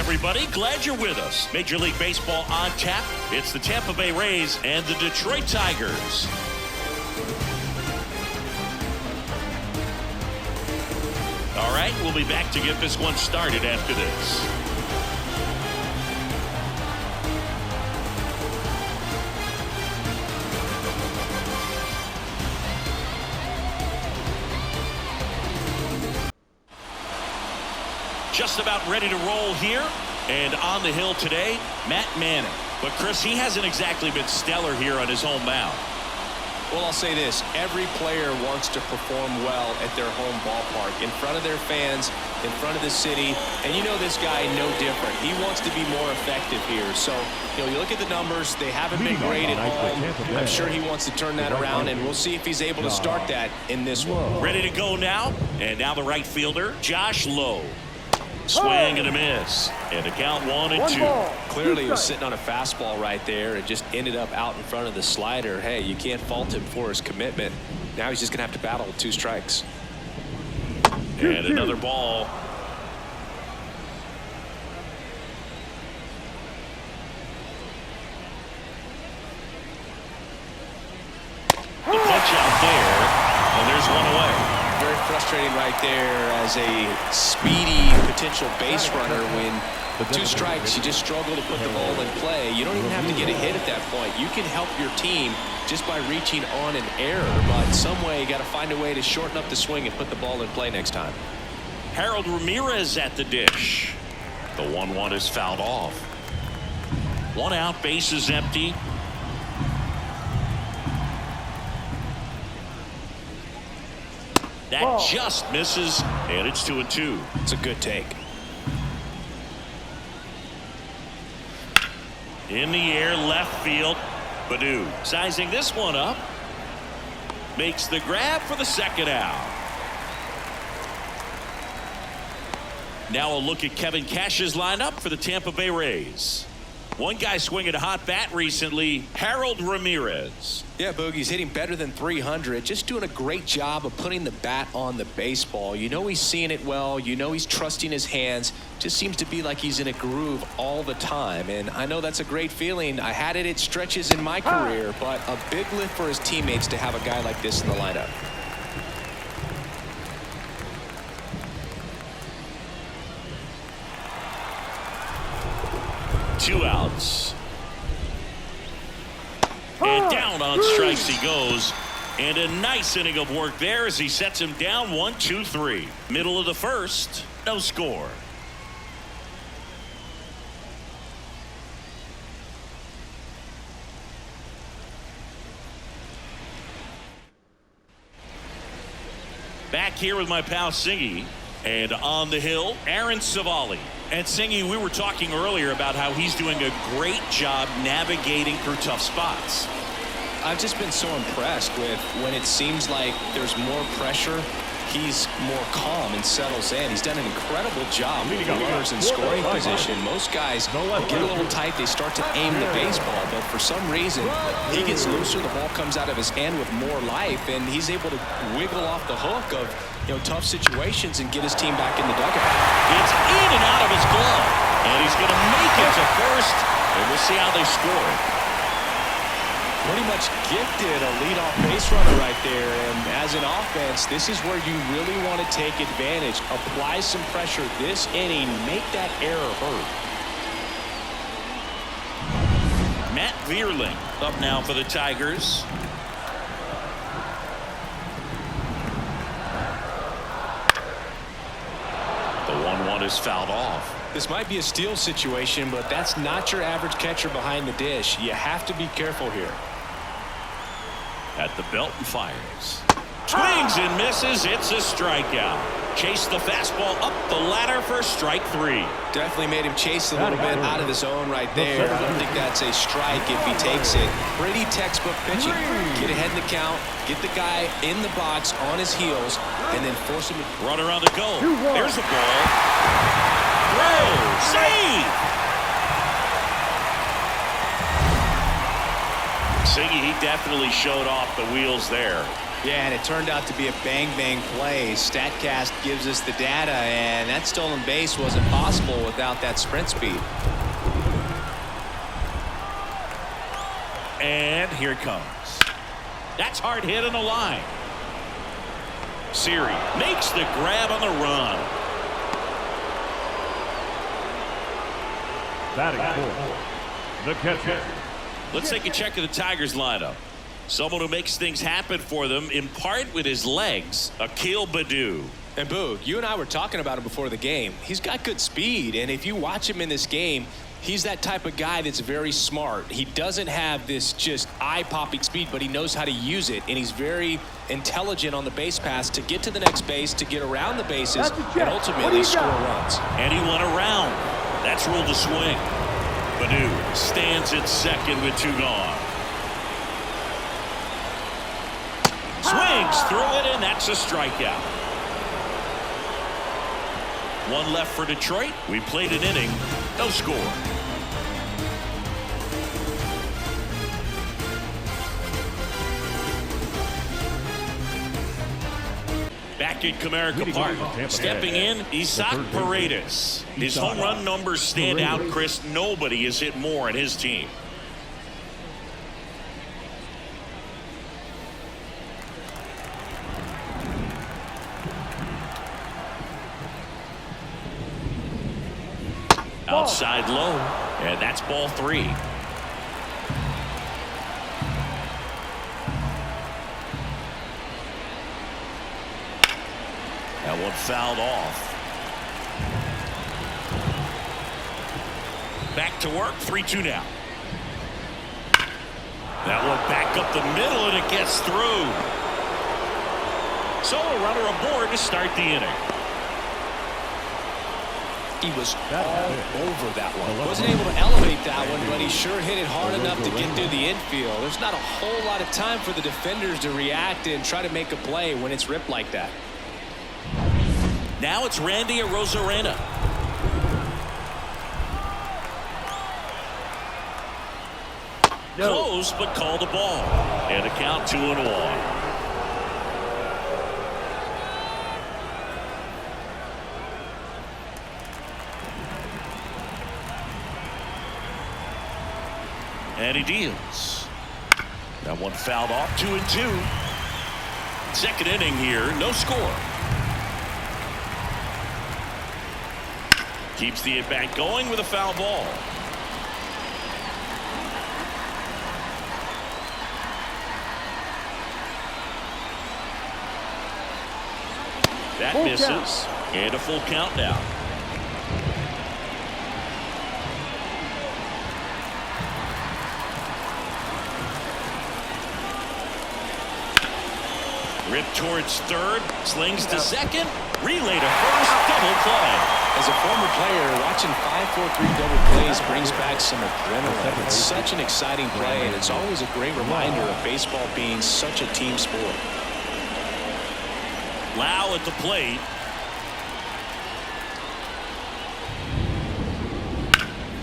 everybody. Glad you're with us. Major League Baseball on tap. It's the Tampa Bay Rays and the Detroit Tigers. All right, we'll be back to get this one started after this. Just about ready to roll here. And on the hill today, Matt Manning. But Chris, he hasn't exactly been stellar here on his home mound. Well, I'll say this. Every player wants to perform well at their home ballpark, in front of their fans, in front of the city. And you know this guy no different. He wants to be more effective here. So, you look at the numbers. They haven't been great at home. I'm sure he wants to turn that around, and we'll see if he's able to start that in this one. Ready to go now. And now the right fielder, Josh Lowe. Swing and a miss. And a count 1-2. Clearly he was sitting on a fastball right there and just ended up out in front of the slider. Hey, you can't fault him for his commitment. Now he's just going to have to battle with 2 strikes. And another ball. The punch out there. And there's one away. Very frustrating right there as a speedy potential base runner. When with 2 strikes, you just struggle to put the ball in play. You don't even have to get a hit at that point. You can help your team just by reaching on an error, but some way you got to find a way to shorten up the swing and put the ball in play next time. Harold Ramirez at the dish. The 1-1 is fouled off. 1 out, base is empty. That just misses, and it's 2-2. It's a good take. In the air, left field. Baду sizing this one up. Makes the grab for the second out. Now a look at Kevin Cash's lineup for the Tampa Bay Rays. One guy swinging a hot bat recently, Harold Ramirez. Yeah, Boogie's hitting better than 300. Just doing a great job of putting the bat on the baseball. You know he's seeing it well. You know he's trusting his hands. Just seems to be like he's in a groove all the time. And I know that's a great feeling. I had it at stretches in my career, but a big lift for his teammates to have a guy like this in the lineup. Two outs. And down on strikes he goes. And a nice inning of work there as he sets him down 1-2-3. Middle of the first, no score. Back here with my pal Singy. And on the hill, Aaron Civale. And Singy, we were talking earlier about how he's doing a great job navigating through tough spots. I've just been so impressed with when it seems like there's more pressure, he's more calm and settles in. He's done an incredible job with runners in scoring position. Most guys get a little tight, they start to aim the baseball, but for some reason he gets looser, the ball comes out of his hand with more life, and he's able to wiggle off the hook of tough situations and get his team back in the dugout. It's in and out of his glove, and he's going to make it to first, and we'll see how they score. Pretty much gifted a leadoff base runner right there, and as an offense, this is where you really want to take advantage. Apply some pressure this inning, make that error hurt. Matt Vierling up now for the Tigers. The 1-1 is fouled off. This might be a steal situation, but that's not your average catcher behind the dish. You have to be careful here. At the belt and fires. Swings and misses. It's a strikeout. Chase the fastball up the ladder for strike 3. Definitely made him chase a little bit out of the zone right there. I don't think that's a strike if he takes it. Pretty textbook pitching. Get ahead in the count, get the guy in the box on his heels, and then force him to... Runner on the go. There's the ball. Throw. Save. Singy, he definitely showed off the wheels there. Yeah, and it turned out to be a bang-bang play. StatCast gives us the data, and that stolen base wasn't possible without that sprint speed. And here it comes. That's hard hit on the line. Siri makes the grab on the run. Batting fourth, the catcher. Let's take a check of the Tigers lineup. Someone who makes things happen for them, in part with his legs, Akil Baddoo. And Boog, you and I were talking about him before the game. He's got good speed, and if you watch him in this game, he's that type of guy that's very smart. He doesn't have this just eye-popping speed, but he knows how to use it, and he's very intelligent on the base pass to get to the next base, to get around the bases, and ultimately score runs. And he went around. That's ruled a swing. Baddoo stands at second with 2 gone. Swings through it, and that's a strikeout. 1 left for Detroit. We played an inning, no score. Back at Comerica Park, stepping in, Isaac Paredes. His home run numbers stand out, Chris. Nobody has hit more in his team. Outside low, and that's ball 3. That one fouled off. Back to work, 3-2 now. That one back up the middle, and it gets through. So a runner aboard to start the inning. He was all over that one. Wasn't able to elevate that one, but he sure hit it hard enough to get through the infield. There's not a whole lot of time for the defenders to react and try to make a play when it's ripped like that. Now it's Randy Arozarena. Close, but called a ball. And a count 2-1. And he deals. That one fouled off, 2-2. Second inning here, no score. Keeps the at-bat going with a foul ball. That misses. And a full count now. Ripped towards third, slings to second, relay to first, double play. As a former player, watching 5-4-3 double plays brings back some adrenaline. It's such an exciting play, and it's always a great reminder of baseball being such a team sport. Lau at the plate.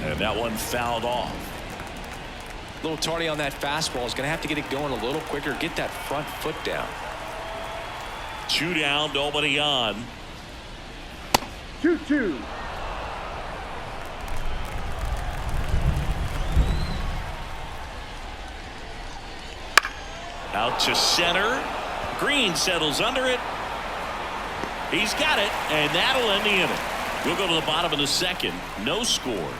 And that one fouled off. A little tardy on that fastball. Is going to have to get it going a little quicker, get that front foot down. 2 down, nobody on. 2-2. Out to center. Green settles under it. He's got it, and that'll end the inning. We'll go to the bottom of the second. No score.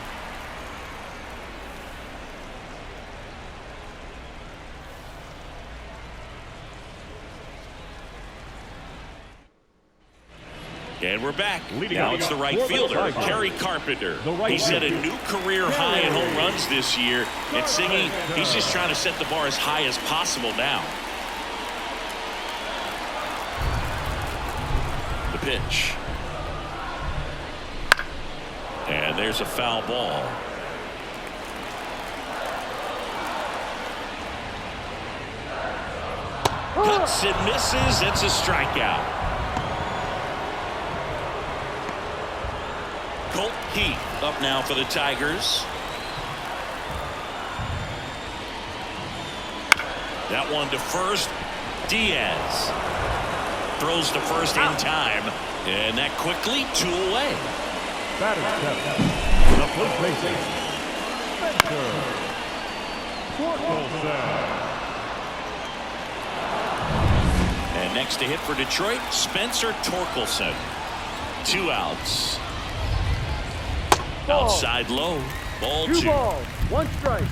And we're back. Now it's the right fielder, Kerry Carpenter. He set a new career high in home runs this year. And Singy, he's just trying to set the bar as high as possible now. The pitch. And there's a foul ball. Cuts and misses. It's a strikeout. Colt Heath up now for the Tigers. That one to first, Diaz throws to first in time, and that quickly 2 away. Batter 7. The first baseman, Spencer Torkelson. And next to hit for Detroit, Spencer Torkelson. 2 outs. Outside low. Ball 2. 2 balls, 1 strike.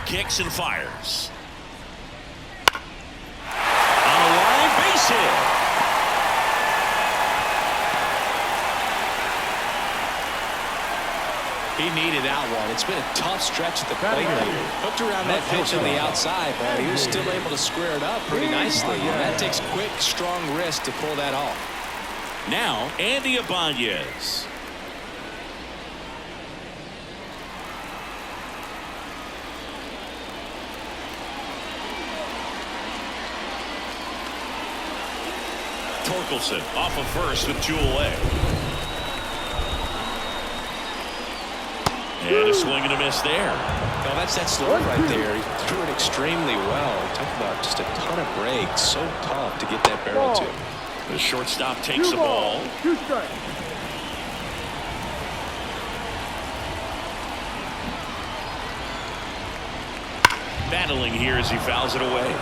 Kicks and fires. On a line, base hit. He needed that one. It's been a tough stretch at the plate lately. Hooked around that pitch on the outside, but he was still able to square it up pretty nicely. And that takes quick, strong wrist to pull that off. Now, Andy Ibanez. Torkelson off of first with 2 away. And a swing and a miss there. No, that's that slope right there. He threw it extremely well. Talk about just a ton of breaks. So tough to get that barrel to. The shortstop takes the ball. 2 strikes. Battling here as he fouls it away.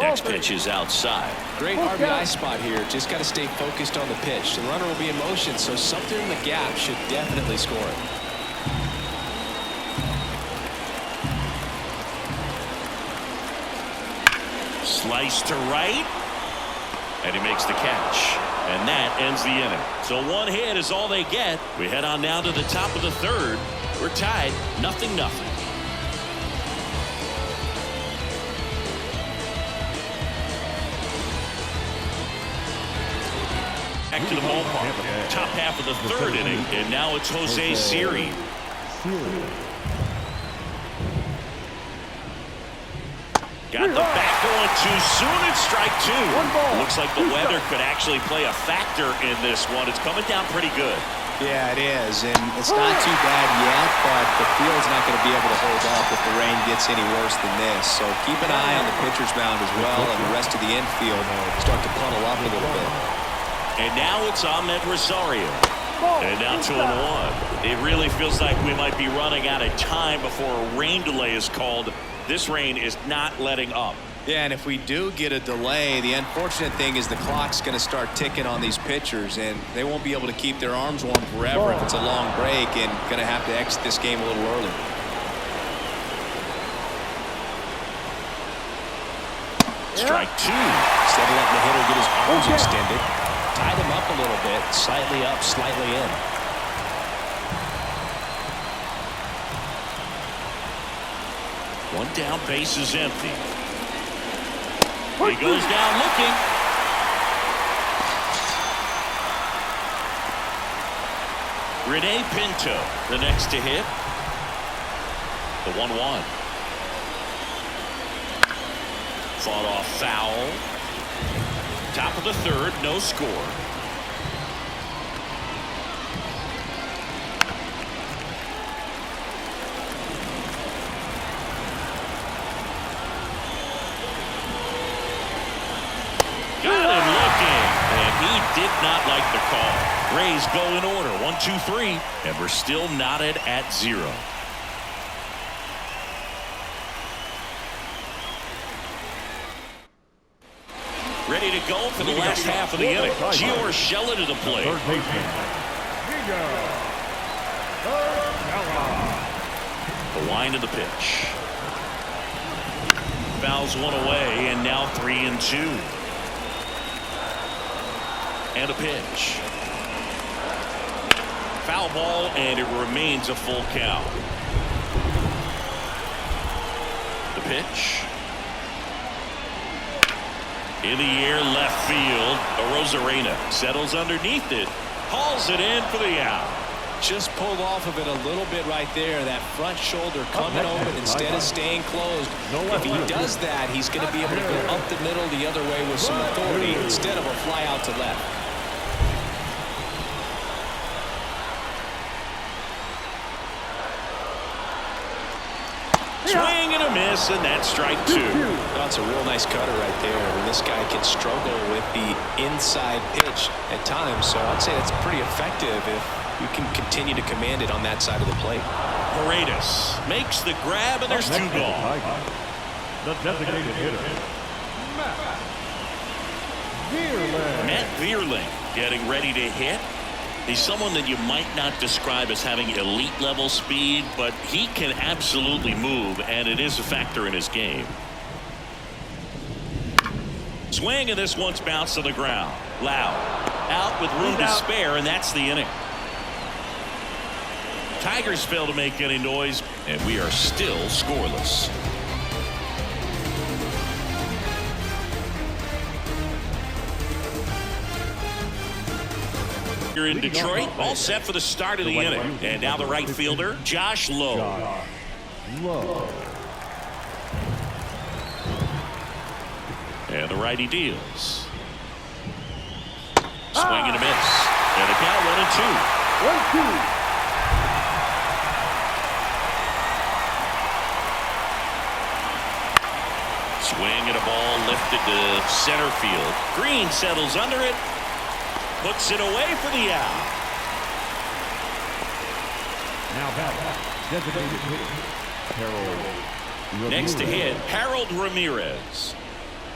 Next pitch is outside. Great RBI spot here. Just got to stay focused on the pitch. The runner will be in motion, so something in the gap should definitely score it. Slice to right. And he makes the catch. And that ends the inning. So 1 hit is all they get. We head on now to the top of the 3rd. We're tied 0-0. Back to the ballpark. Top half of the 3rd inning, and now it's Jose Siri. Got the bat going too soon. It's strike 2. Looks like the weather could actually play a factor in this one. It's coming down pretty good. Yeah, it is, and it's not too bad yet, but the field's not going to be able to hold up if the rain gets any worse than this. So keep an eye on the pitcher's mound as well, and the rest of the infield start to puddle up a little bit. And now it's Ahmed Rosario. And now 2-1. It really feels like we might be running out of time before a rain delay is called. This rain is not letting up. Yeah, and if we do get a delay, the unfortunate thing is the clock's going to start ticking on these pitchers, and they won't be able to keep their arms warm forever if it's a long break, and going to have to exit this game a little early. Strike 2. Instead of letting the hitter get his arms extended, tied him up a little bit, slightly up, slightly in. One down, base is empty. He goes down looking. Rene Pinto, the next to hit. The 1-1. Fought off foul. Top of the 3rd, no score. Got him looking, and he did not like the call. Rays go in order, 1, 2, 3, and we're still knotted at 0. Ready to go for the last half of the inning. Gio Urshela to the plate. The wind of the pitch. Fouls one away, and now 3-2. And a pitch. Foul ball, and it remains a full count. The pitch. In the air, left field. Arozarena settles underneath it. Hauls it in for the out. Just pulled off of it a little bit right there. That front shoulder coming over instead of staying closed. If he does that, he's going to be able to go up the middle the other way with some authority instead of a fly out to left. Swing and a miss, and that's strike 2. That's a real nice cutter right there. And this guy can struggle with the inside pitch at times, so I'd say that's pretty effective if you can continue to command it on that side of the plate. Paredes makes the grab, and there's 2 gone. The designated hitter, Matt Vierling getting ready to hit. He's someone that you might not describe as having elite level speed, but he can absolutely move, and it is a factor in his game. Swing, and this one's bounced to the ground. Loud out with room to spare, and that's the inning. Tigers fail to make any noise, and we are still scoreless. You're in Detroit, all set for the start of the inning. And now the right fielder, Josh Lowe. And the righty deals. Swing and a miss. And the count 1-2. 1-2. Swing and a ball lifted to center field. Green settles under it. Hooks it away for the out. Now back. Designated hitter, Harold. Next to hit, Harold Ramirez.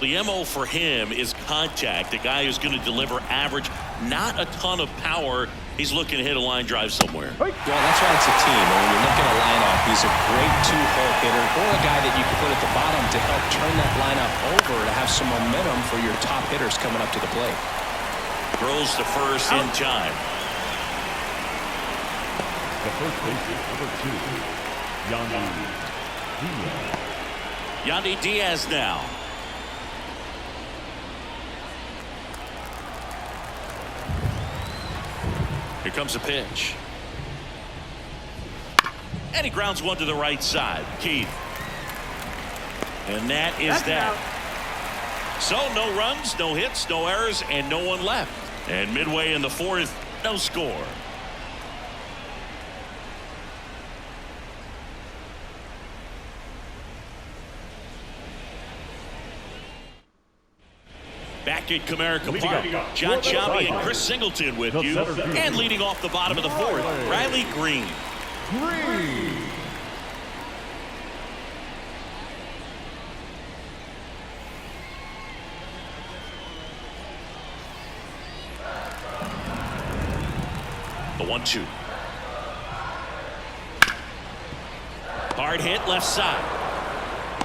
The MO for him is contact. A guy who's going to deliver average, not a ton of power. He's looking to hit a line drive somewhere. Well, that's why it's a team. And when you look at a lineup, he's a great 2-hole hitter or a guy that you can put at the bottom to help turn that lineup over to have some momentum for your top hitters coming up to the plate. Throws to first in time. The first baseman, number 2, Yandy Diaz now. Here comes a pitch. And he grounds one to the right side. Keith. And that is that. So no runs, no hits, no errors, and no one left. And midway in the 4th, no score. Back at Comerica Park, John Sciambi and Chris Singleton with you. And leading off the bottom of the 4th, Riley Green. The 1-2. Hard hit left side.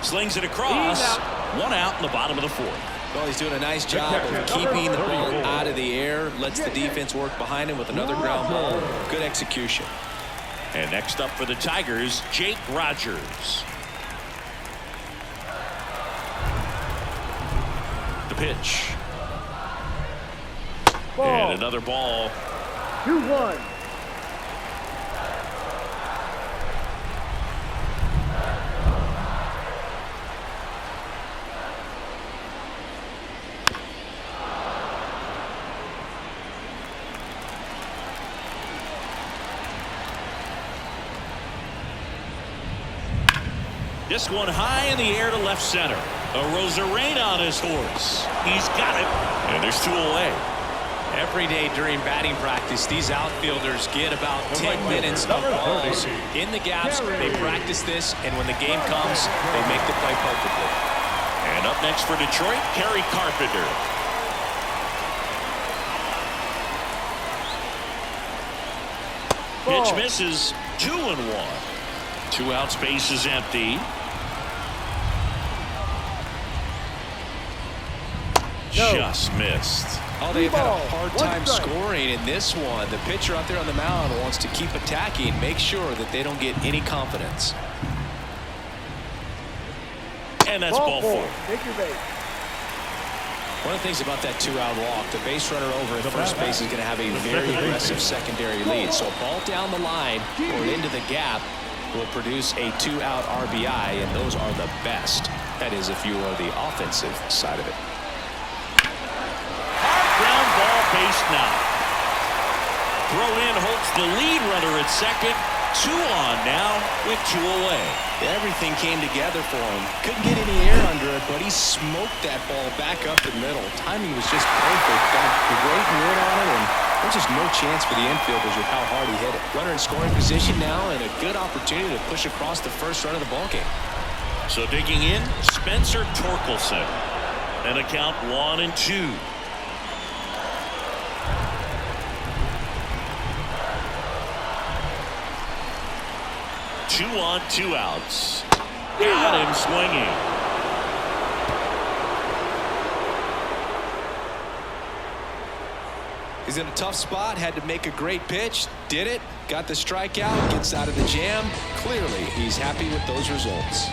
Slings it across. 1 out in the bottom of the 4th. Well, he's doing a nice job of keeping the ball out of the air. Lets the defense work behind him with another ground ball. Good execution. And next up for the Tigers, Jake Rogers. The pitch. And another ball. 2-1. This one high in the air to left center. A Rosarena on his horse. He's got it. And there's 2 away. Every day during batting practice, these outfielders get about 10 minutes of balls in the gaps. They practice this, and when the game comes, they make the play perfectly. And up next for Detroit, Kerry Carpenter. Pitch misses. 2-1. 2 outs, base is empty. Just missed. Oh, they've had a hard time scoring in this one. The pitcher out there on the mound wants to keep attacking, make sure that they don't get any confidence. And that's ball 4. Take your base. One of the things about that 2-out walk, the base runner over at first base is going to have a very aggressive secondary lead. So a ball down the line or into the gap will produce a 2-out RBI, and those are the best. That is, if you are the offensive side of it. Ground ball, base now. Throw in holds the lead runner at second. 2 on now with 2 away. Everything came together for him. Couldn't get any air under it, but he smoked that ball back up the middle. Timing was just perfect. Got a great wood on it, and there's just no chance for the infielders with how hard he hit it. Runner in scoring position now, and a good opportunity to push across the first run of the ballgame. So digging in, Spencer Torkelson. And a count 1-2. Two on, 2 outs. Got him swinging. He's in a tough spot, had to make a great pitch, did it, got the strikeout, gets out of the jam. Clearly, he's happy with those results.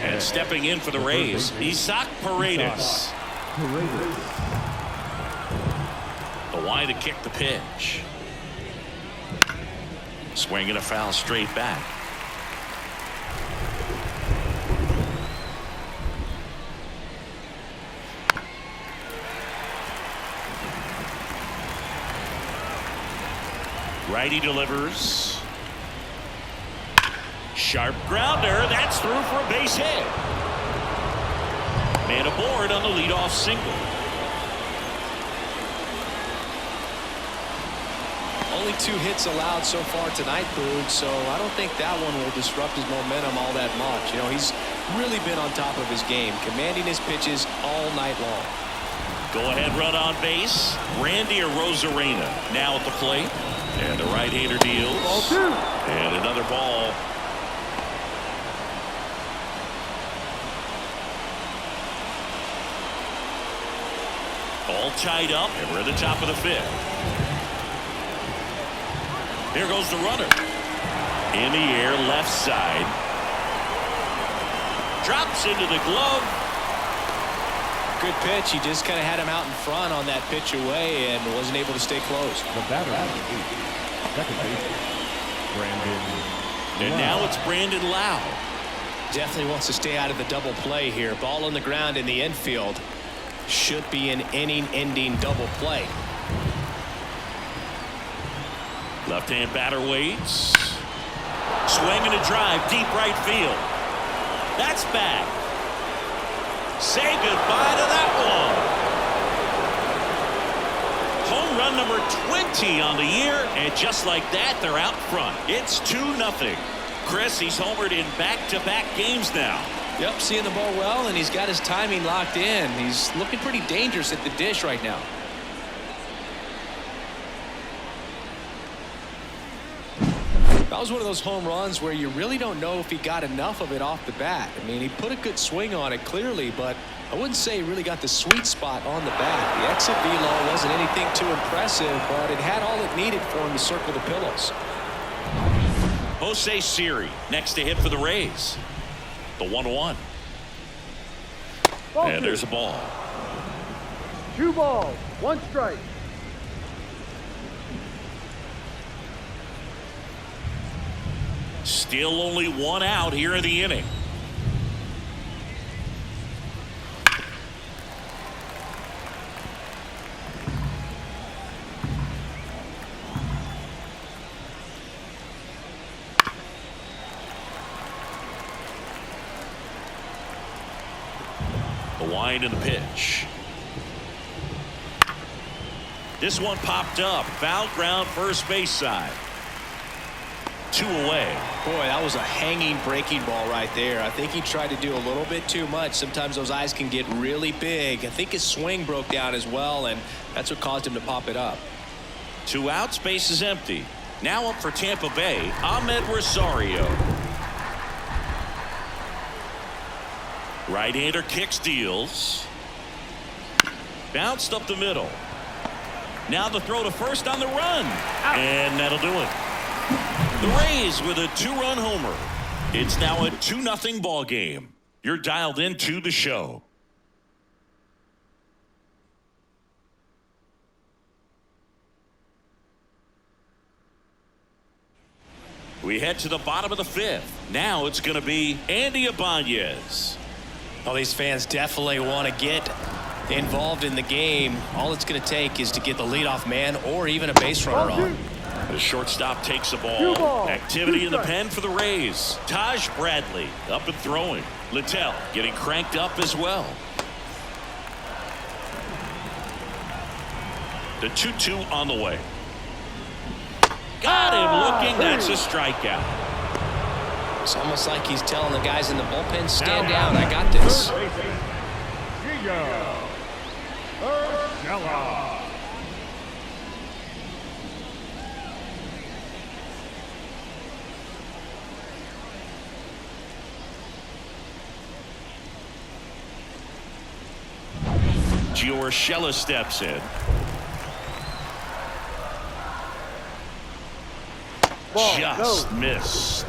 And stepping in for the Rays, Isaac Paredes. The wide to kick the pitch. Swinging a foul straight back. Righty delivers. Sharp grounder. That's through for a base hit. Man aboard on the leadoff single. Only 2 hits allowed so far tonight, Boog, so I don't think that one will disrupt his momentum all that much. You know, he's really been on top of his game, commanding his pitches all night long. Go-ahead run on base. Randy Arozarena now at the plate. And the right-hander deals. Ball 2. And another ball. All tied up, and we're at the top of the 5th. Here goes the runner. In the air, left side. Drops into the glove. Good pitch. He just kind of had him out in front on that pitch away and wasn't able to stay close. The batter, second base, Brandon. And now it's Brandon Lau. Definitely wants to stay out of the double play here. Ball on the ground in the infield. Should be an inning-ending double play. Left-hand batter waits. Swing and a drive, deep right field. That's back. Say goodbye to that one. Home run number 20 on the year, and just like that, they're out front. It's 2-0. Chris, he's homered in back-to-back games now. Yep, seeing the ball well, and he's got his timing locked in. He's looking pretty dangerous at the dish right now. That was one of those home runs where you really don't know if he got enough of it off the bat. I mean, he put a good swing on it clearly, but I wouldn't say he really got the sweet spot on the bat. The exit velo wasn't anything too impressive, but it had all it needed for him to circle the pillows. Jose Siri next to hit for the Rays. The 1-1. And there's a ball. 2 balls, 1 strike. Still only 1 out here in the inning. The wind and the pitch. This one popped up. Foul ground, first base side. 2 away. Boy, that was a hanging breaking ball right there. I think he tried to do a little bit too much. Sometimes those eyes can get really big. I think his swing broke down as well, and that's what caused him to pop it up. 2 outs, base is empty. Now up for Tampa Bay, Ahmed Rosario. Right-hander kicks, deals. Bounced up the middle. Now the throw to first on the run. And that'll do it. The Rays with a 2-run homer. It's now a 2-0 ball game. You're dialed into the show. We head to the bottom of the 5th. Now it's going to be Andy Ibanez. Well, these fans definitely want to get involved in the game. All it's going to take is to get the leadoff man or even a base runner on. The shortstop takes the ball. Activity in the pen for the Rays. Taj Bradley up and throwing. Littell getting cranked up as well. The 2-2 on the way. Got him looking. That's a strikeout. It's almost like he's telling the guys in the bullpen, stand down. I got this. Urshela steps in. Just missed.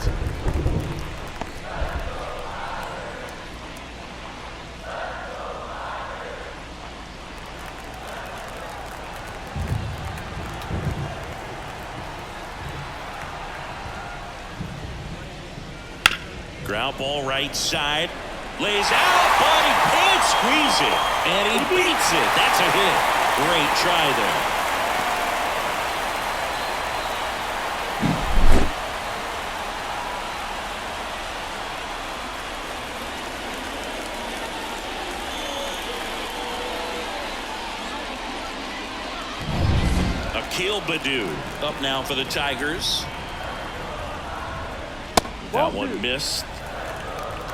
Ground ball right side. Lays out, but he can't squeeze it. And he beats it. That's a hit. Great try there. Akil Baddoo up now for the Tigers. That one missed.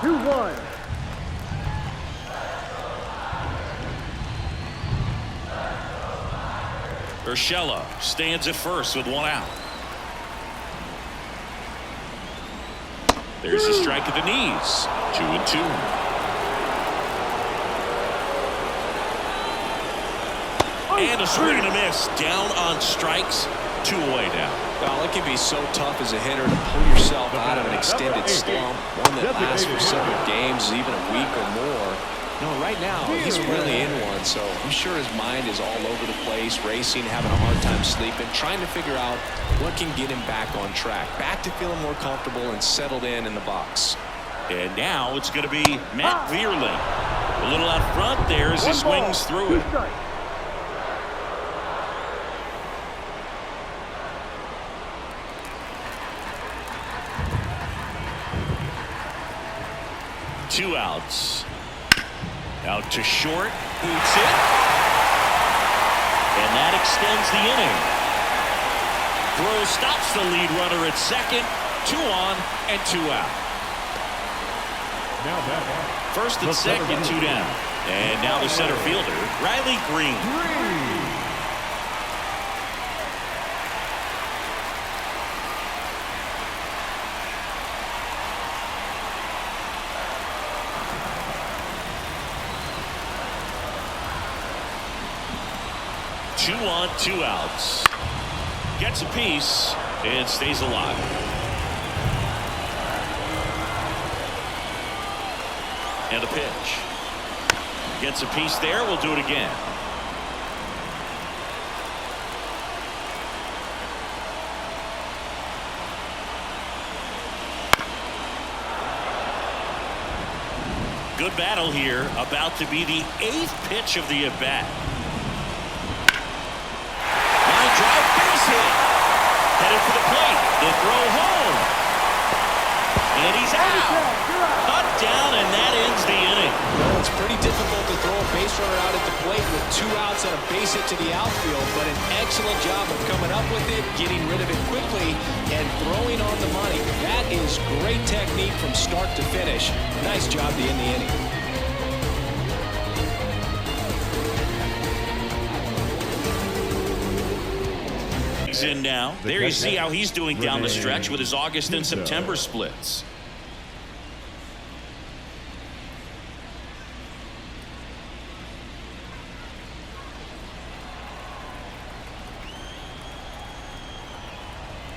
2-1. Urshela stands at first with 1 out. There's a strike at the knees. 2-2. And a swing and a miss. Down on strikes. 2 away now. Well, it can be so tough as a hitter to pull yourself out of an extended slump, one that lasts for several games, even a week or more. No, right now, he's really in one, so I'm sure his mind is all over the place, racing, having a hard time sleeping, trying to figure out what can get him back on track, back to feeling more comfortable and settled in the box. And now it's going to be Matt Vierling. A little out front there as he swings through it. Two outs. Out to short. Boots it. And that extends the inning. Throw stops the lead runner at second. 2 on and 2 out. First and second, 2 down. And now the center fielder, Riley Green. 2 on, 2 outs. Gets a piece and stays alive. And a pitch. Gets a piece there. We'll do it again. Good battle here. About to be the 8th pitch of the at-bat. Drive, base hit. Headed for the plate. The throw home. And he's out. Cut down, and that ends the inning. Well, it's pretty difficult to throw a base runner out at the plate with 2 outs and a base hit to the outfield, but an excellent job of coming up with it, getting rid of it quickly, and throwing on the money. That is great technique from start to finish. Nice job to end the inning. In now. There you see how he's doing down the stretch with his August and September splits.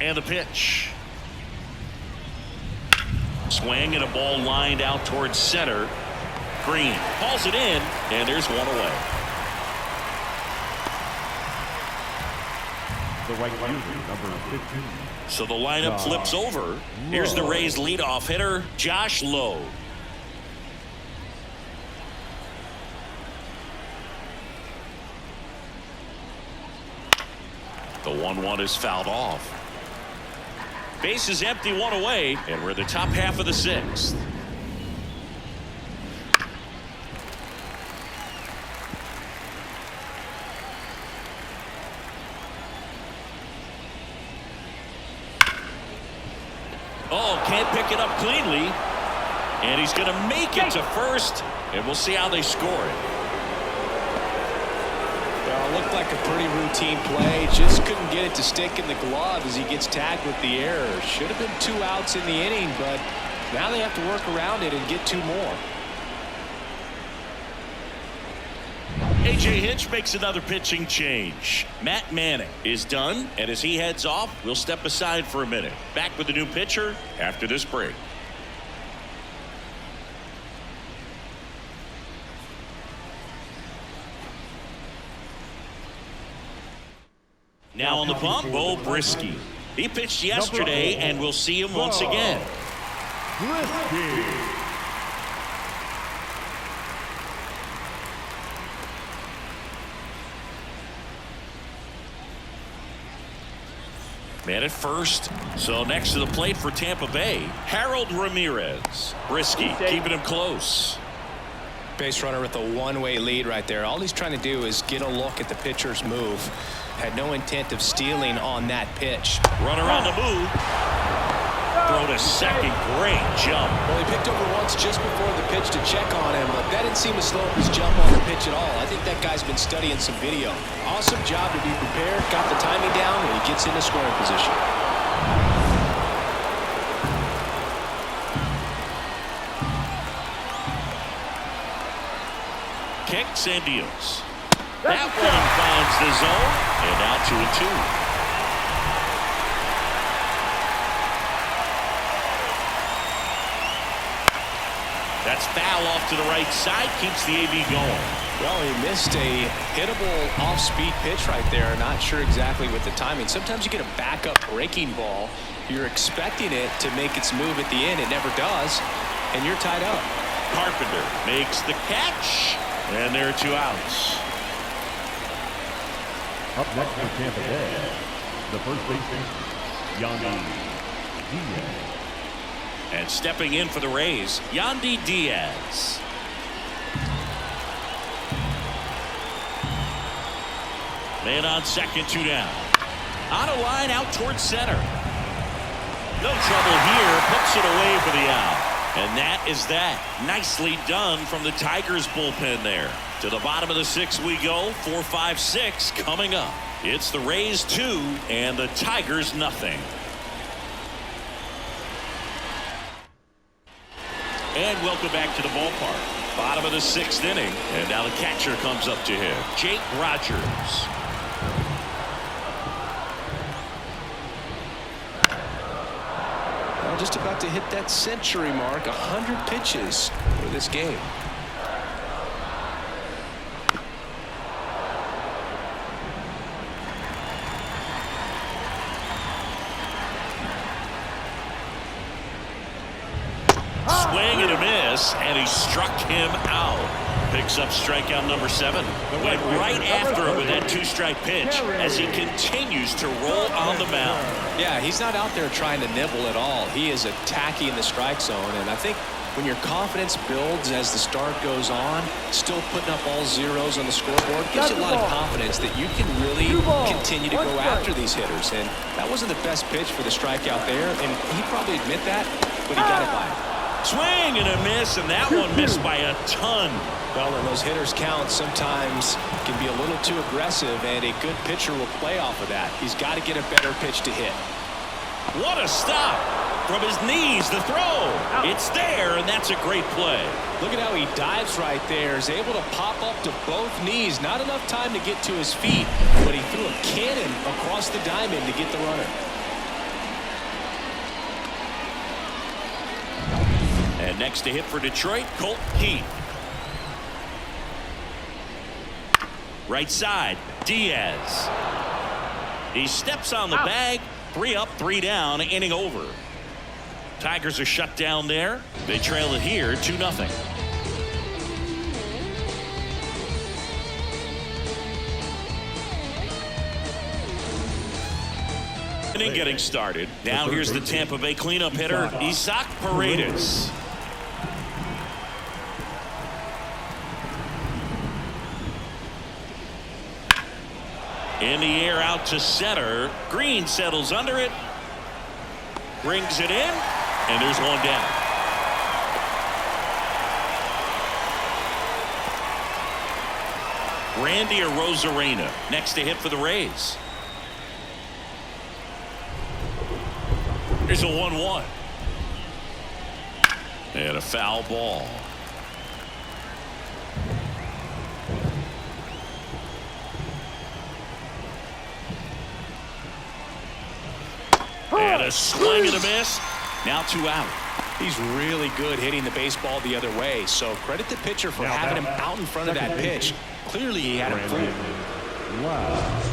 And the pitch. Swing and a ball lined out towards center. Green hauls it in, and there's one away. The right fielder, number 15. So the lineup flips over. Here's the Rays leadoff hitter, Josh Lowe. The 1-1 is fouled off. Base is empty, one away, and we're the top half of the sixth. Oh, can't pick it up cleanly. And he's going to make it to first, and we'll see how they score it. Well, it looked like a pretty routine play. Just couldn't get it to stick in the glove as he gets tagged with the error. Should have been 2 outs in the inning, but now they have to work around it and get 2 more. A.J. Hinch makes another pitching change. Matt Manning is done, and as he heads off, we'll step aside for a minute. Back with the new pitcher after this break. Now on the bump, Bo Brisky. He pitched yesterday, and we'll see him once again. Brisky. Man at first. So next to the plate for Tampa Bay, Harold Ramirez. Brisky keeping him close. Base runner with a one-way lead right there. All he's trying to do is get a look at the pitcher's move. Had no intent of stealing on that pitch. Runner on the move. Throw to second. Great jump. Well, he picked over once just before the pitch to check on him, but that didn't seem to slow up his jump on the pitch at all. I think that guy's been studying some video. Awesome job to be prepared, got the timing down, and he gets into scoring position. Kicks and deals. That one finds the zone, and now 2-2. That's foul off to the right side, keeps the AB going. Well, he missed a hittable off-speed pitch right there. Not sure exactly with the timing. Sometimes you get a backup breaking ball. You're expecting it to make its move at the end. It never does, and you're tied up. Carpenter makes the catch, and there are 2 outs. Up next for Tampa Bay, the first baseman, Yandy Diaz. And stepping in for the Rays, Yandy Diaz. Man on second, 2 down. On a line out towards center. No trouble here, puts it away for the out. And that is that. Nicely done from the Tigers bullpen there. To the bottom of the 6th we go. 4, 5, 6 coming up. It's the Rays 2 and the Tigers nothing. And welcome back to the ballpark. Bottom of the 6th inning. And now the catcher comes up to him. Jake Rogers. Well, just about to hit that century mark. 100 pitches for this game. Swing and a miss, and he struck him out. Picks up strikeout number 7. Went right after him with that 2-strike pitch as he continues to roll on the mound. Yeah, he's not out there trying to nibble at all. He is attacking the strike zone, and I think when your confidence builds as the start goes on, still putting up all zeros on the scoreboard gives you a lot of confidence that you can really continue to go after these hitters. And that wasn't the best pitch for the strikeout there, and he probably admit that, but he got it by him. Swing and a miss, and that one missed by a ton. Well, and those hitters count sometimes can be a little too aggressive, and a good pitcher will play off of that. He's got to get a better pitch to hit. What a stop. From his knees, the throw. It's there, and that's a great play. Look at how he dives right there. Is able to pop up to both knees. Not enough time to get to his feet, but he threw a cannon across the diamond to get the runner. And next to hit for Detroit, Colt Keith. Right side, Diaz. He steps on the bag. 3 up, 3 down, inning over. Tigers are shut down there. They trail it here 2-0. Inning getting started. Now here's the Tampa Bay cleanup hitter, Isaac Paredes. In the air out to center. Green settles under it. Brings it in. And there's one down. Randy Arozarena next to hit for the Rays. Here's a 1-1. And a foul ball. And a swing and a miss. Now 2 out. He's really good hitting the baseball the other way. So credit the pitcher for having him out in front of that pitch. Clearly he had him fooled.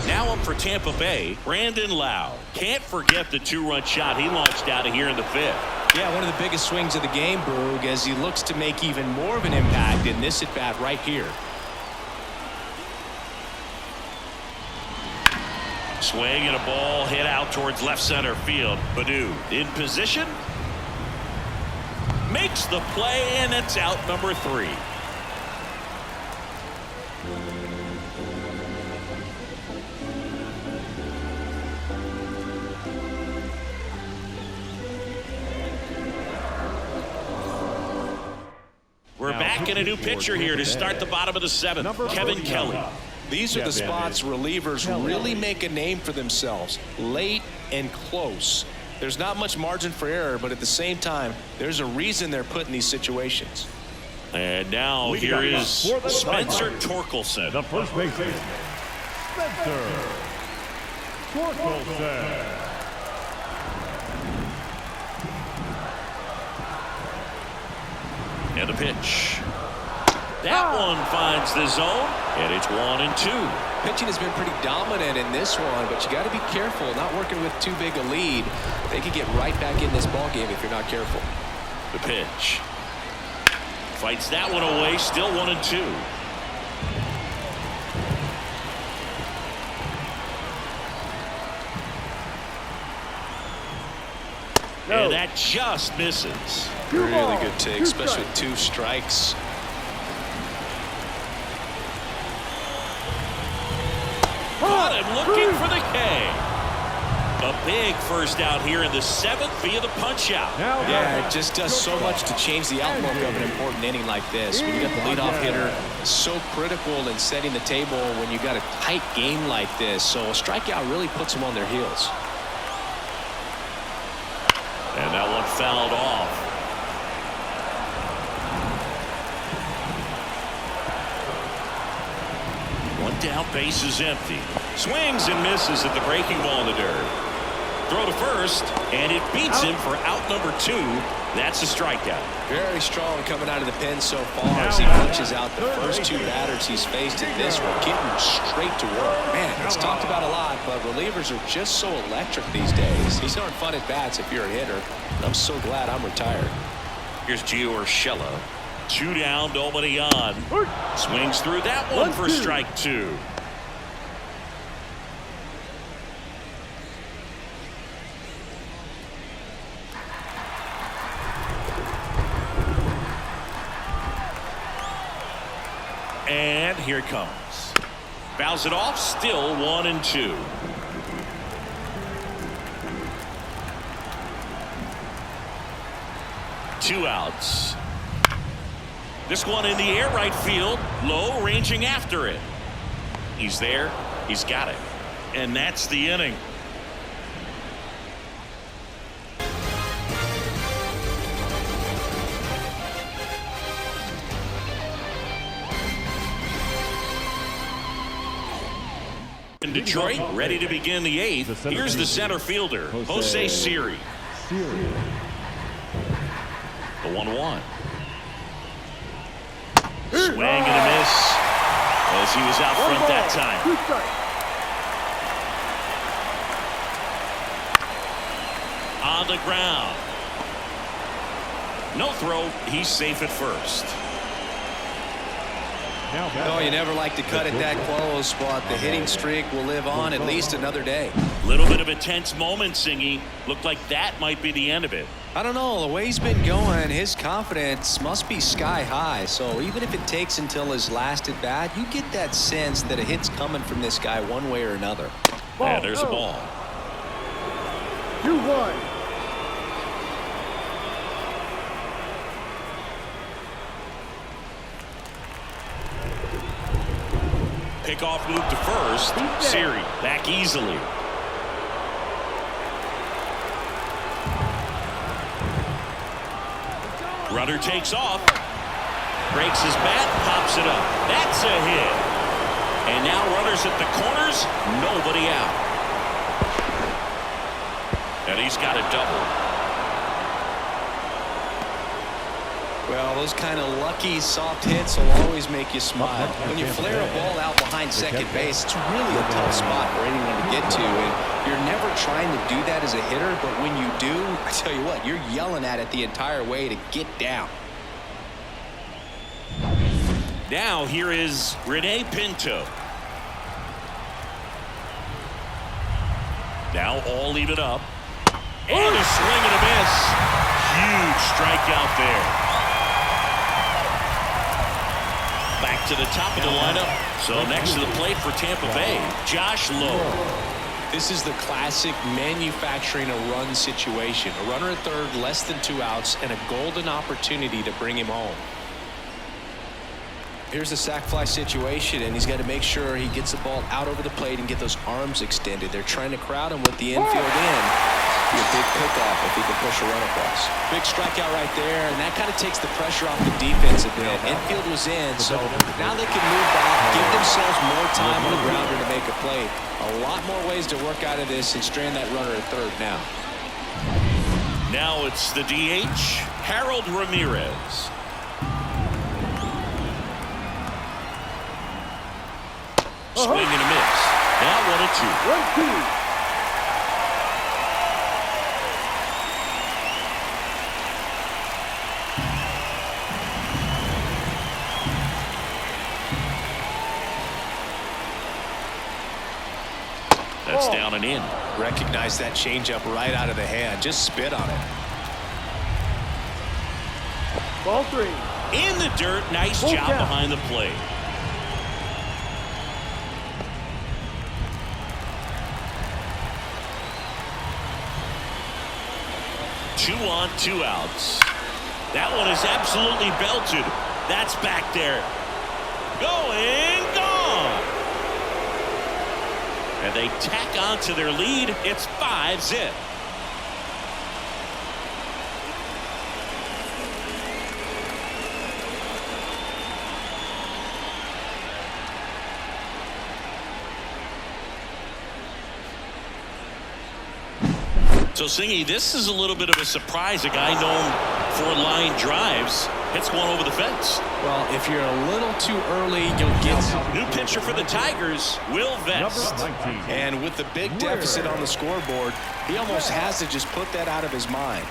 Now up for Tampa Bay, Brandon Lau. Can't forget the 2-run shot he launched out of here in the 5th. Yeah, one of the biggest swings of the game, Boog, as he looks to make even more of an impact in this at-bat right here. Swing and a ball hit out towards left center field. Baddoo in position. Makes the play, and it's out number 3. We're back in a new pitcher here to start the bottom of the 7th. Kevin Kelly. These are the spots relievers really make a name for themselves. Late and close. There's not much margin for error, but at the same time, there's a reason they're put in these situations. And now here is Spencer Torkelson. The first baseman, Spencer Torkelson. And the pitch. That one finds the zone, and it's 1-2. Pitching has been pretty dominant in this one, but you got to be careful. Not working with too big a lead. They could get right back in this ball game if you're not careful. The pitch. Fights that one away. Still 1-2. And that just misses. Really good take, especially with 2 strikes. Caught him looking for the K. A big first out here in the 7th via the punch out. Yeah, it just does so much to change the outlook of an important inning like this. When you got the leadoff hitter, so critical in setting the table when you got a tight game like this. So a strikeout really puts them on their heels. And that one fouled off. One down, base is empty. Swings and misses at the breaking ball in the dirt. Throw to first, and it beats him for out number 2. That's a strikeout. Very strong coming out of the pen so far as he punches out the first 2 batters he's faced in this one, getting straight to work. Man, it's talked about a lot, but relievers are just so electric these days. These aren't fun at bats if you're a hitter, and I'm so glad I'm retired. Here's Gio Urshela. 2 down, nobody on. Swings through that one for strike 2. And here it comes. Fouls it off, still 1-2. Two outs. This one in the air, right field, low, ranging after it. He's there, he's got it, and that's the inning. In Detroit, ready to begin the 8th. Here's the center fielder, Jose Siri. The 1-1. Swing and a miss as he was out front that time. On the ground. No throw. He's safe at first. Oh, you never like to cut it that close, but the hitting streak will live on at least another day. Little bit of a tense moment, Singy. Looked like that might be the end of it. I don't know. The way he's been going, his confidence must be sky high. So even if it takes until his last at bat, you get that sense that a hit's coming from this guy one way or another. Yeah, there's a ball. 2-1. Pickoff move to first. Siri back easily. Runner takes off. Breaks his bat. Pops it up. That's a hit. And now runners at the corners. Nobody out. And he's got a double. Well, those kind of lucky soft hits will always make you smile. When you flare a ball out behind second base, it's really a tough spot for anyone to get to. And you're never trying to do that as a hitter, but when you do, I tell you what, you're yelling at it the entire way to get down. Now here is Rene Pinto. Now all even up. And a swing and a miss. Huge strikeout there. Back to the top of the lineup. So next to the plate for Tampa Bay, Josh Lowe. This is the classic manufacturing a run situation. A runner at third, less than 2 outs, and a golden opportunity to bring him home. Here's the sac fly situation, and he's got to make sure he gets the ball out over the plate and get those arms extended. They're trying to crowd him with the infield in. Be a big pickoff if he can push a run across. Big strikeout right there, and that kind of takes the pressure off the defense a bit. Infield was in, so now they can move back, give themselves more time on the grounder to make a play. A lot more ways to work out of this and strand that runner at third now. Now it's the DH, Harold Ramirez. Swing and a miss. Now 1-2. 1-2. That's down and in. Recognize that changeup right out of the hand. Just spit on it. Ball 3. In the dirt. Nice job behind the plate. Two on, 2 outs. That one is absolutely belted. That's back there. Going, gone. And they tack on to their lead. It's 5-zip. So, Singy, this is a little bit of a surprise. A guy known for line drives hits one over the fence. Well, if you're a little too early, you'll get new pitcher for the Tigers, Will Vest. And with the big deficit on the scoreboard, he almost has to just put that out of his mind.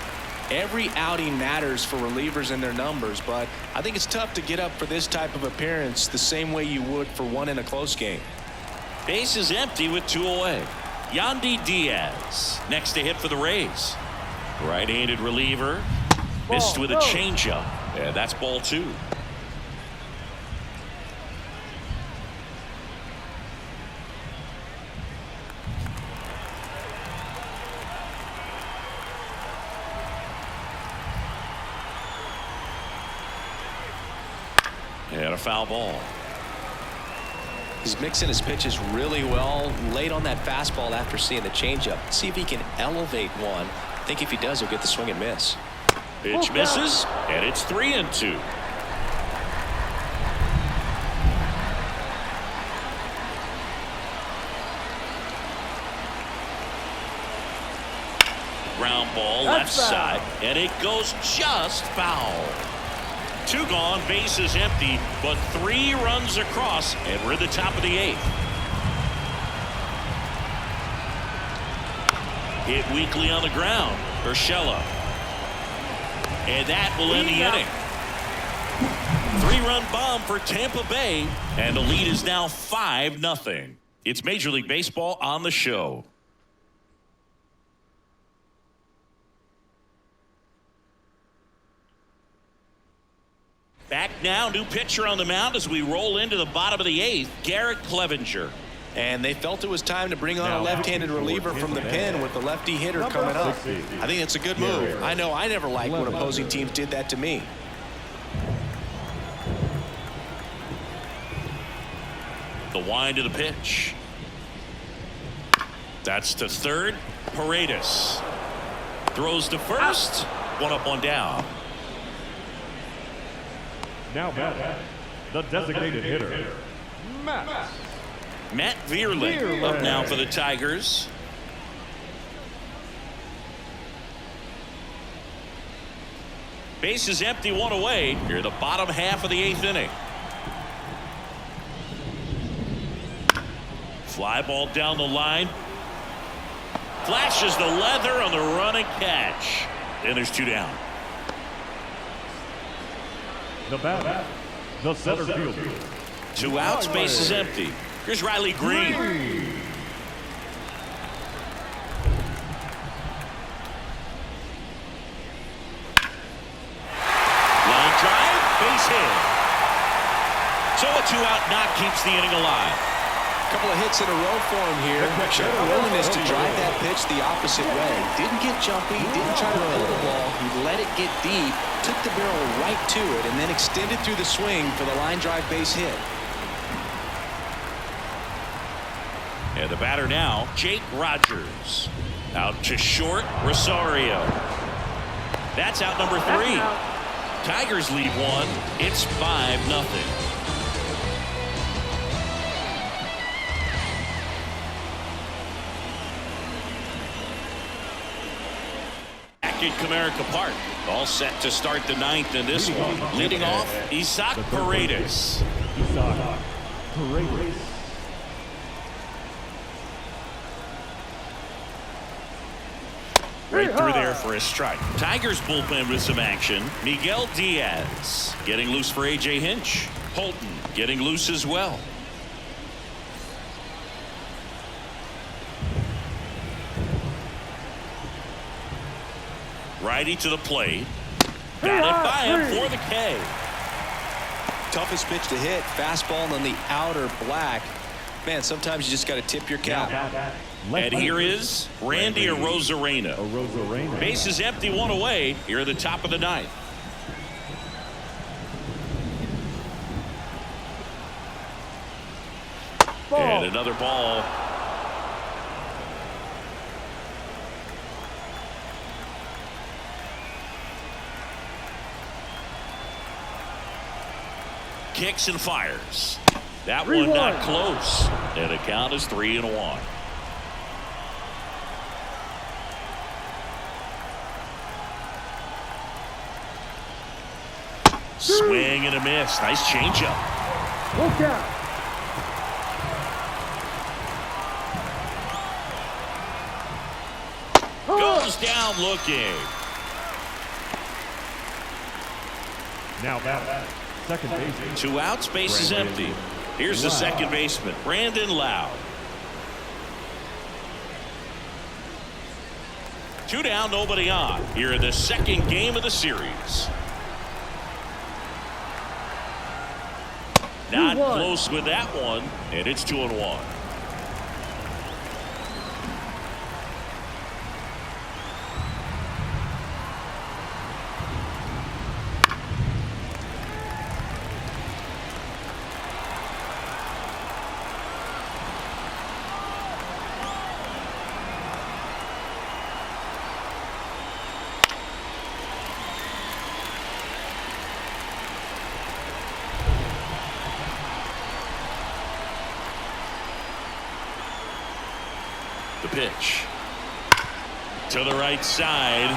Every outing matters for relievers and their numbers, but I think it's tough to get up for this type of appearance the same way you would for one in a close game. Base is empty with 2 away. Yandy Diaz next to hit for the Rays. Right-handed reliever. Missed with a changeup. Yeah, that's ball 2. And a foul ball. He's mixing his pitches really well late on that fastball after seeing the changeup. See if he can elevate one. I think if he does, he'll get the swing and miss. Pitch misses, and it's 3-2. Ground Ground ball left side, and it goes just foul. 2 gone, bases empty, but 3 runs across, and we're at the top of the 8th. Hit weakly on the ground. Urshela. And that will end the inning. 3-run bomb for Tampa Bay, and the lead is now 5-0. It's Major League Baseball on the show. Back now, new pitcher on the mound as we roll into the bottom of the 8th, Garrett Clevenger. And they felt it was time to bring on a left-handed reliever from the pen with the lefty hitter coming up. I think it's a good move. I know I never liked when opposing teams did that to me. The wind of the pitch. That's to third. Paredes throws to first. 1 up, 1 down. Now batting, the designated hitter, Matt Vierling up now for the Tigers. Base is empty, 1 away. Here, the bottom half of the 8th inning. Fly ball down the line. Flashes the leather on the running catch. And there's 2 down. the bat, the center fielder. 2 outs, base is empty. Here's Riley Green. Line drive, base hit. So a 2-out knock keeps the inning alive. Couple of hits in a row for him here. Showed a willingness to drive that pitch the opposite way. Didn't get jumpy, didn't try to pull the ball. He let it get deep, took the barrel right to it, and then extended through the swing for the line drive base hit. And the batter now, Jake Rogers. Out to short, Rosario. That's out number 3. Tigers lead 1. It's 5-0. At Comerica Park, all set to start the 9th in this one. Leading off, Isaac Paredes. Right through there for a strike. Tigers bullpen with some action. Miguel Diaz getting loose for A.J. Hinch. Holton getting loose as well. Righty to the plate. Got it by him for the K. Toughest pitch to hit. Fastball on the outer black. Man, sometimes you just got to tip your cap. And here is Randy Arozarena. Base is empty, 1 away. Here at the top of the 9th. And another ball. Kicks and fires. That one not close. And the count is 3-1. Swing and a miss. Nice changeup. Look out. Goes down looking. Now bat, second baseman. 2 outs, base is empty. Here's the second baseman, Brandon Lowe. 2 down, nobody on. Here in the second game of the series. Not close with that one, and it's 2-1. The pitch. To the right side.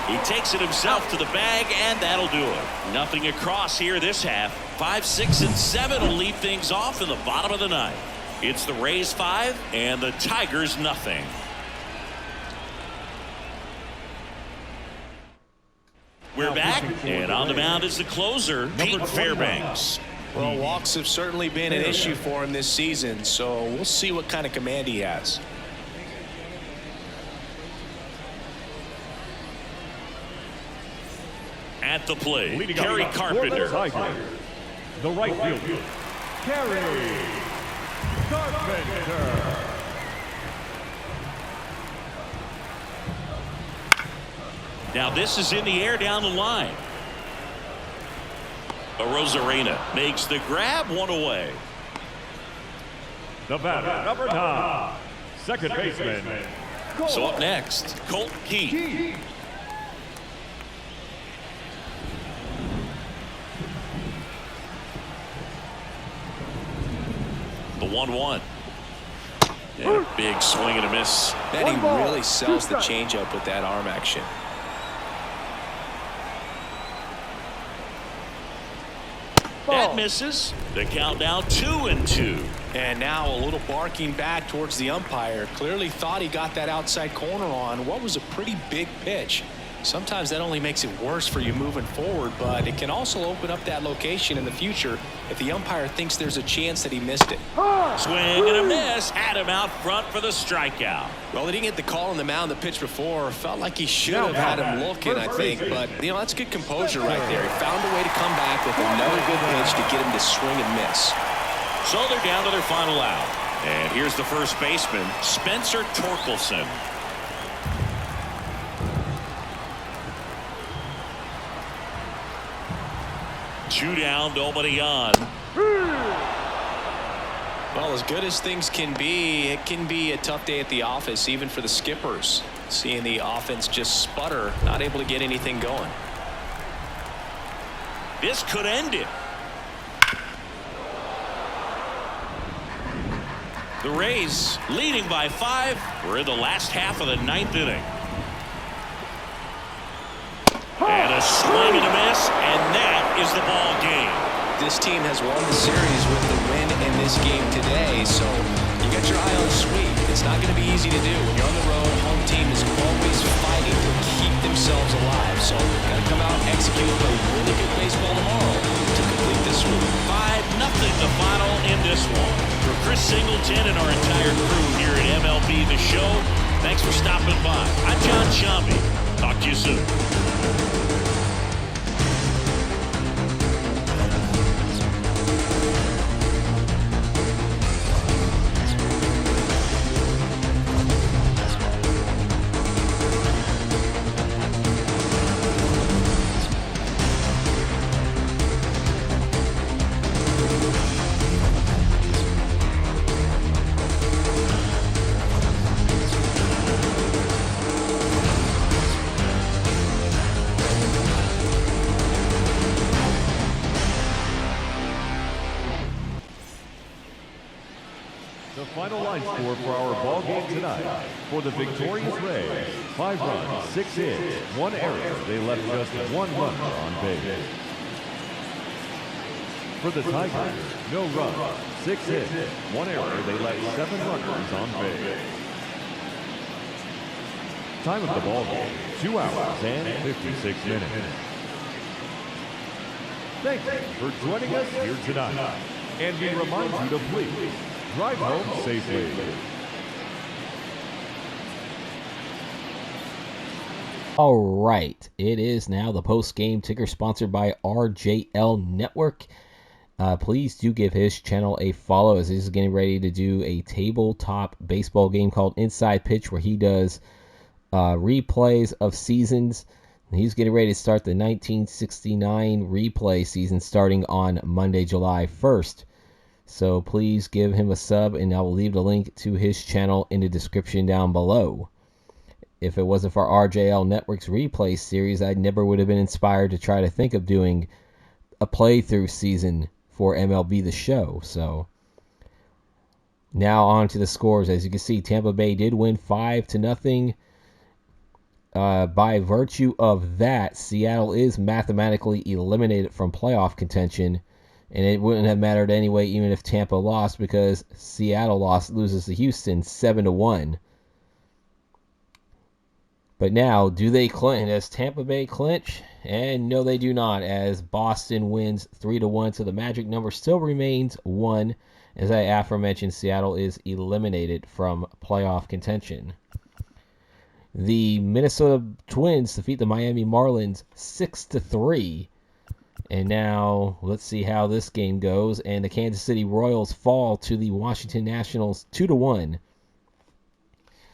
He takes it himself to the bag, and that'll do it. Nothing across here this half. 5, 6, and 7 will lead things off in the bottom of the ninth. It's the Rays 5 and the Tigers nothing. We're back, and on the mound is the closer, Pete Fairbanks. Well, walks have certainly been an issue for him this season, so we'll see what kind of command he has. At the plate, Kerry Carpenter. The right fielder, Kerry Carpenter. Now this is in the air down the line. Rosarena makes the grab, one away. The batter, number 9, second baseman. So up next, Colt Keith. The 1-1. And a big swing and a miss. And he really sells the changeup with that arm action. That misses. The count now 2-2. And now a little barking back towards the umpire. Clearly thought he got that outside corner on what was a pretty big pitch. Sometimes that only makes it worse for you moving forward, but it can also open up that location in the future if the umpire thinks there's a chance that he missed it. Swing and a miss. Had him out front for the strikeout. Well, he didn't get the call on the mound the pitch before. Felt like he should have had him looking, I think. But, you know, that's good composure right there. He found a way to come back with another good pitch to get him to swing and miss. So they're down to their final out. And here's the first baseman, Spencer Torkelson. Two down, nobody on. Well, as good as things can be, it can be a tough day at the office, even for the skippers. Seeing the offense just sputter, not able to get anything going. This could end it. The Rays leading by 5. We're in the last half of the 9th inning. And a swing and a miss, and that is the ball game. This team has won the series with the win in this game today, so you got your eye on the sweep. It's not going to be easy to do. When you're on the road, home team is always fighting to keep themselves alive. So got to come out and execute a really good baseball tomorrow to complete this sweep. 5-0 the final in this one. For Chris Singleton and our entire crew here at MLB The Show, thanks for stopping by. I'm John Shambi. Talk to you soon. The final line score for our ball game tonight. For the victorious Rays, 5 runs, 6 hits, 1 error. They left just 1 runner on base. For the Tigers, no runs, 6 hits, 1 error. They left 7 runners on base. Time of the ball game, 2 hours and 56 minutes. Thank you for joining us here tonight. And we remind you to please drive home safely. All right, it is now the post-game ticker sponsored by RJL Network. Please do give his channel a follow as he's getting ready to do a tabletop baseball game called Inside Pitch where he does replays of seasons. He's getting ready to start the 1969 replay season starting on Monday, July 1st. So please give him a sub, and I will leave the link to his channel in the description down below. If it wasn't for RJL Network's replay series, I never would have been inspired to try to think of doing a playthrough season for MLB The Show. So now on to the scores. As you can see, Tampa Bay did win 5-0 by virtue of that, Seattle is mathematically eliminated from playoff contention, and it wouldn't have mattered anyway even if Tampa lost, because Seattle loses to Houston 7-1. But now, do they clinch? Does Tampa Bay clinch? And no, they do not, as Boston wins 3-1, so the magic number still remains 1. As I aforementioned, Seattle is eliminated from playoff contention. The Minnesota Twins defeat the Miami Marlins 6-3. And now, let's see how this game goes. And the Kansas City Royals fall to the Washington Nationals 2-1.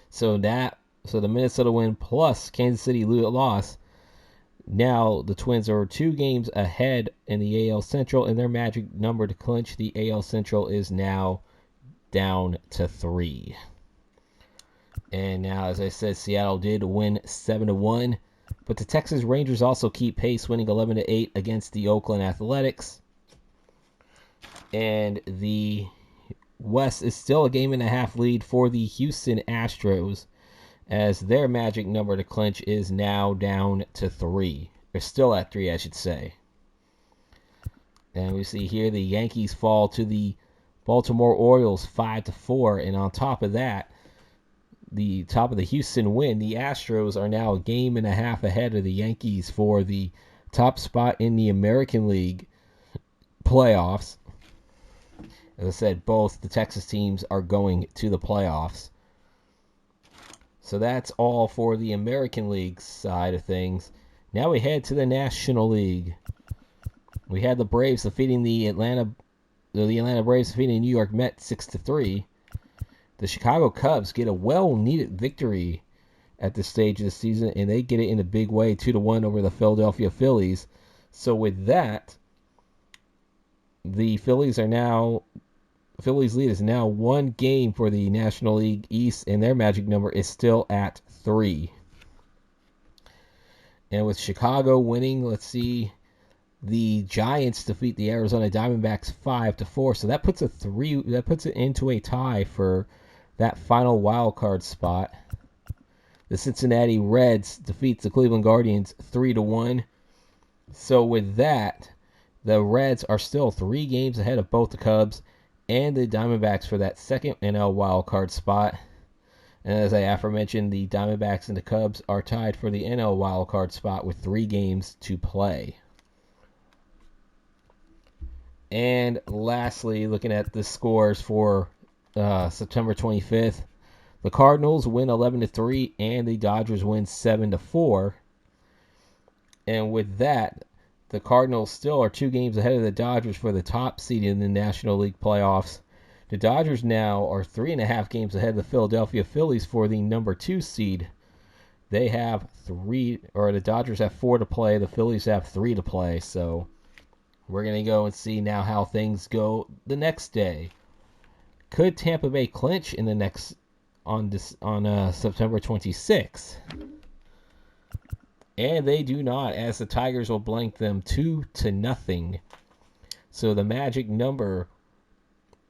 So the Minnesota win plus Kansas City loss. Now the Twins are 2 games ahead in the AL Central, and their magic number to clinch the AL Central is now down to 3. And now, as I said, Seattle did win 7-1, but the Texas Rangers also keep pace, winning 11-8 against the Oakland Athletics. And the West is still a game and a half lead for the Houston Astros, as their magic number to clinch is now down to 3. They're still at 3, I should say. And we see here the Yankees fall to the Baltimore Orioles 5-4. And on top of that, the top of the Houston win, the Astros are now a game and a half ahead of the Yankees for the top spot in the American League playoffs. As I said, both the Texas teams are going to the playoffs. So that's all for the American League side of things. Now we head to the National League. We had the Braves defeating the Atlanta Braves defeating the New York Mets 6-3. The Chicago Cubs get a well-needed victory at this stage of the season, and they get it in a big way, 2-1 over the Philadelphia Phillies. So with that, the Phillies lead is now 1 game for the National League East, and their magic number is still at 3. And with Chicago winning, let's see, the Giants defeat the Arizona Diamondbacks 5-4. So that puts it into a tie for that final wild card spot. The Cincinnati Reds defeats the Cleveland Guardians 3-1. So with that, the Reds are still 3 games ahead of both the Cubs and the Diamondbacks for that second NL wildcard spot. And as I aforementioned, the Diamondbacks and the Cubs are tied for the NL wildcard spot with 3 games to play. And lastly, looking at the scores for September 25th, the Cardinals win 11-3 and the Dodgers win 7-4. And with that, the Cardinals still are 2 games ahead of the Dodgers for the top seed in the National League playoffs. The Dodgers now are 3.5 games ahead of the Philadelphia Phillies for the number 2 seed. The Dodgers have 4 to play. The Phillies have 3 to play. So we're going to go and see now how things go the next day. Could Tampa Bay clinch on September 26th? And they do not, as the Tigers will blank them 2-0. So the magic number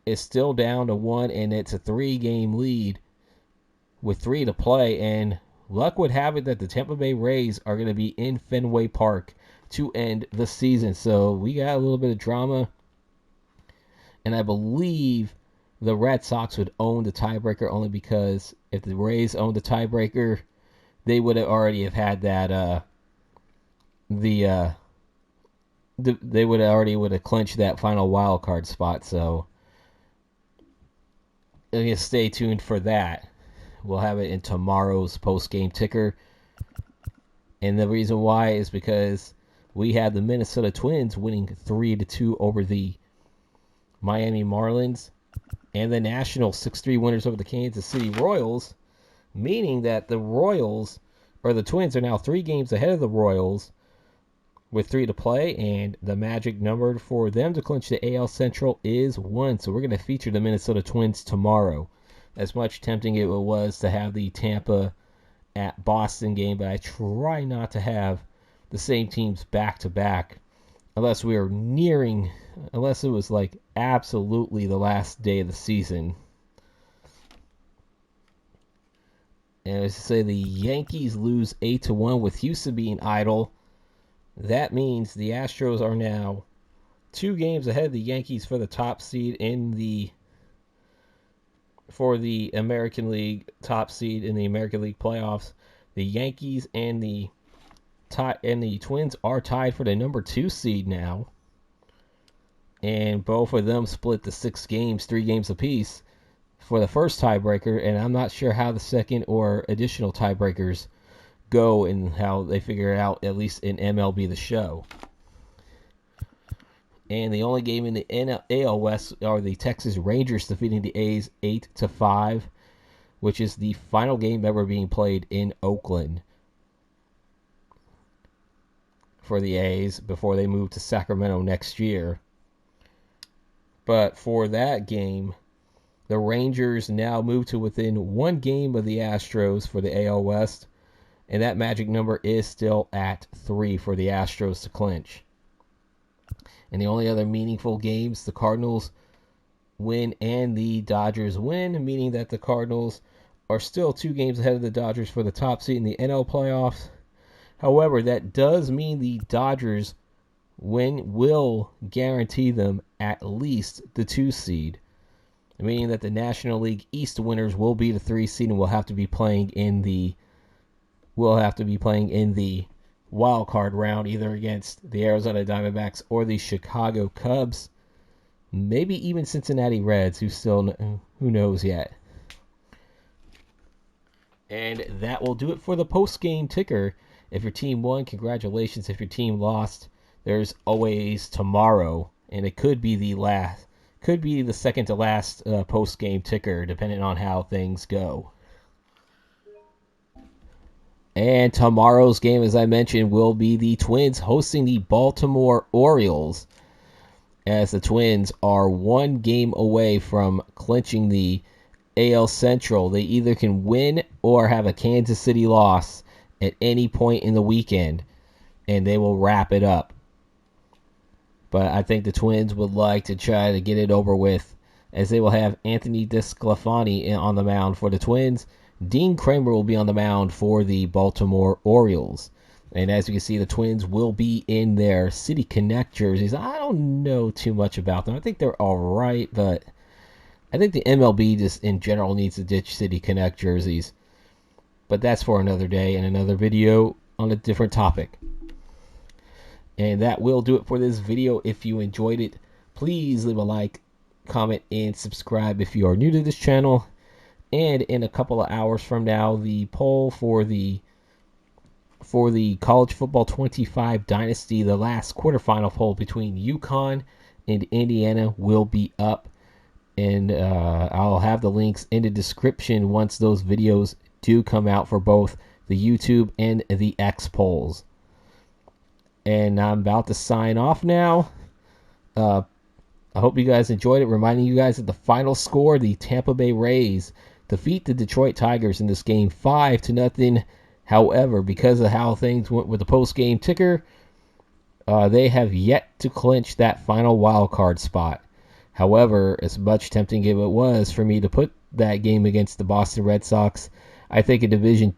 is still down to 1, and it's a 3-game lead with 3 to play. And luck would have it that the Tampa Bay Rays are going to be in Fenway Park to end the season. So we got a little bit of drama. And I believe the Red Sox would own the tiebreaker, only because if the Rays owned the tiebreaker, they would have already had that. They would have clinched that final wild card spot. So I guess stay tuned for that. We'll have it in tomorrow's post-game ticker. And the reason why is because we had the Minnesota Twins winning 3-2 over the Miami Marlins, and the Nationals 6-3 winners over the Kansas City Royals, meaning that the Twins are now 3 games ahead of the Royals with 3 to play, and the magic number for them to clinch the AL Central is 1. So we're going to feature the Minnesota Twins tomorrow. As much tempting it was to have the Tampa at Boston game, but I try not to have the same teams back to back unless it was like absolutely the last day of the season. And as I say, the Yankees lose 8-1 with Houston being idle. That means the Astros are now 2 games ahead of the Yankees for the top seed for the American League top seed in the American League playoffs. The Yankees and the Twins are tied for the number 2 seed now. And both of them split the 6 games, 3 games apiece for the first tiebreaker, and I'm not sure how the second or additional tiebreakers go and how they figure it out, at least in MLB The Show. And the only game in the AL West are the Texas Rangers defeating the A's 8-5, which is the final game ever being played in Oakland for the A's before they move to Sacramento next year. But for that game, the Rangers now move to within 1 game of the Astros for the AL West, and that magic number is still at 3 for the Astros to clinch. And the only other meaningful games, the Cardinals win and the Dodgers win, meaning that the Cardinals are still 2 games ahead of the Dodgers for the top seed in the NL playoffs. However, that does mean the Dodgers win will guarantee them at least the 2 seed, meaning that the National League East winners will be the 3 seed and will have to be playing in the wild card round, either against the Arizona Diamondbacks or the Chicago Cubs, maybe even Cincinnati Reds, who knows yet. And that will do it for the post-game ticker. If your team won, congratulations. If your team lost, there's always tomorrow, and it could be the second to last post-game ticker, depending on how things go. And tomorrow's game, as I mentioned, will be the Twins hosting the Baltimore Orioles, as the Twins are 1 game away from clinching the AL Central. They either can win or have a Kansas City loss at any point in the weekend, and they will wrap it up. But I think the Twins would like to try to get it over with, as they will have Anthony DeSclafani on the mound for the Twins. Dean Kramer will be on the mound for the Baltimore Orioles. And as you can see, the Twins will be in their City Connect jerseys. I don't know too much about them. I think they're all right, but I think the MLB just in general needs to ditch City Connect jerseys. But that's for another day and another video on a different topic. And that will do it for this video. If you enjoyed it, please leave a like, comment, and subscribe if you are new to this channel. And in a couple of hours from now, the poll for the College Football 25 Dynasty, the last quarterfinal poll between UConn and Indiana, will be up. And I'll have the links in the description once those videos do come out for both the YouTube and the X polls. And I'm about to sign off now. I hope you guys enjoyed it. Reminding you guys that the final score, the Tampa Bay Rays defeat the Detroit Tigers in this game 5-0. However, because of how things went with the post-game ticker, they have yet to clinch that final wild card spot. However, as much tempting as it was for me to put that game against the Boston Red Sox, I think a division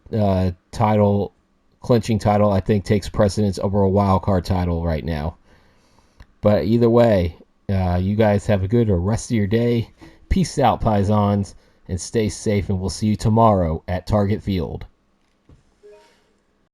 clinching title, I think takes precedence over a wild card title right now. But either way, you guys have a good rest of your day. Peace out, Paisans, and stay safe, and we'll see you tomorrow at Target Field.